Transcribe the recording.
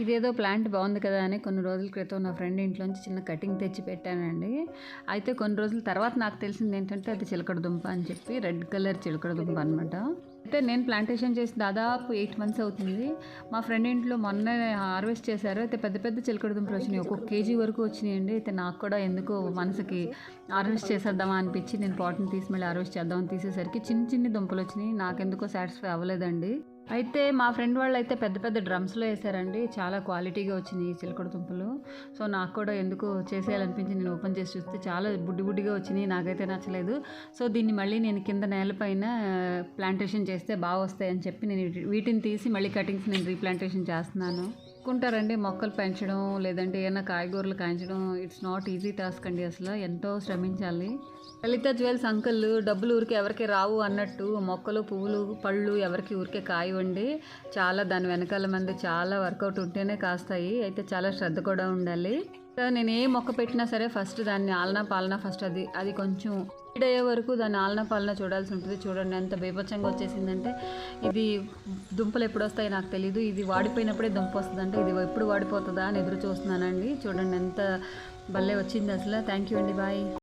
ఇదేదో ప్లాంట్ బాగుంది కదా అని కొన్ని రోజుల క్రితం నా ఫ్రెండ్ ఇంట్లోంచి చిన్న కటింగ్ తెచ్చి పెట్టానండి. అయితే కొన్ని రోజుల తర్వాత నాకు తెలిసింది ఏంటంటే అది చిలకడ దుంప అని చెప్పి, రెడ్ కలర్ చిలకడ దుంప అనమాట. అయితే నేను ప్లాంటేషన్ చేసి దాదాపు 8 months అవుతుంది. మా ఫ్రెండ్ ఇంట్లో మొన్నే హార్వెస్ట్ చేశారు. అయితే పెద్ద పెద్ద చిలకడ దుంపలు వచ్చినాయి, ఒక్కొక్క కేజీ వరకు వచ్చినాయండి. అయితే నాకు కూడా ఎందుకో మనసుకి హార్వెస్ట్ చేసేద్దామా అనిపించి నేను పాట్ని తీసి మళ్ళీ హార్వెస్ట్ చేద్దామని తీసేసరికి చిన్న చిన్ని దుంపలు వచ్చినాయి. నాకెందుకో సాటిస్ఫై అవ్వలేదండి. అయితే మా ఫ్రెండ్ వాళ్ళు అయితే పెద్ద పెద్ద డ్రమ్స్లో వేసారండి. చాలా క్వాలిటీగా వచ్చినాయి ఈ చిలకడ దుంపలు. సో నాకు కూడా ఎందుకో చేసేయాలనిపించి నేను ఓపెన్ చేసి చూస్తే చాలా బుడ్డి బుడ్డిగా వచ్చినాయి. నాకైతే నచ్చలేదు. సో దీన్ని మళ్ళీ నేను కింద నేలపైన ప్లాంటేషన్ చేస్తే బాగా వస్తాయని చెప్పి నేను వీటిని తీసి మళ్ళీ కటింగ్స్ నేను రీప్లాంటేషన్ చేస్తున్నాను. అనుకుంటారండి మొక్కలు పెంచడం లేదంటే ఏమైనా కాయగూరలు కాయించడం ఇట్స్ నాట్ ఈజీ టాస్క్ అండి. అసలు ఎంతో శ్రమించాలి. లలిత జ్యువెల్స్ అంకుల్ డబ్బులు ఊరికే ఎవరికి రావు అన్నట్టు మొక్కలు పువ్వులు పళ్ళు ఎవరికి ఊరికే కాయవండి. చాలా దాని వెనకాల మంది చాలా వర్కౌట్ ఉంటేనే కాస్తాయి. అయితే చాలా శ్రద్ధ కూడా ఉండాలి. నేను ఏ మొక్క పెట్టినా సరే ఫస్ట్ దాన్ని ఆలనా పాలనా ఫస్ట్ అది కొంచెం అయ్యే వరకు దాన్ని ఆలనా పాలనా చూడాల్సి ఉంటుంది. చూడండి ఎంత బీభత్సంగా వచ్చేసిందంటే, ఇది దుంపలు ఎప్పుడు వస్తాయి నాకు తెలీదు. ఇది వాడిపోయినప్పుడే దుంప వస్తుందంటే ఇది ఎప్పుడు వాడిపోతుందా అని ఎదురు చూస్తున్నానండి. చూడండి ఎంత భలే వచ్చింది అసలు. థ్యాంక్ యూ అండి, బాయ్.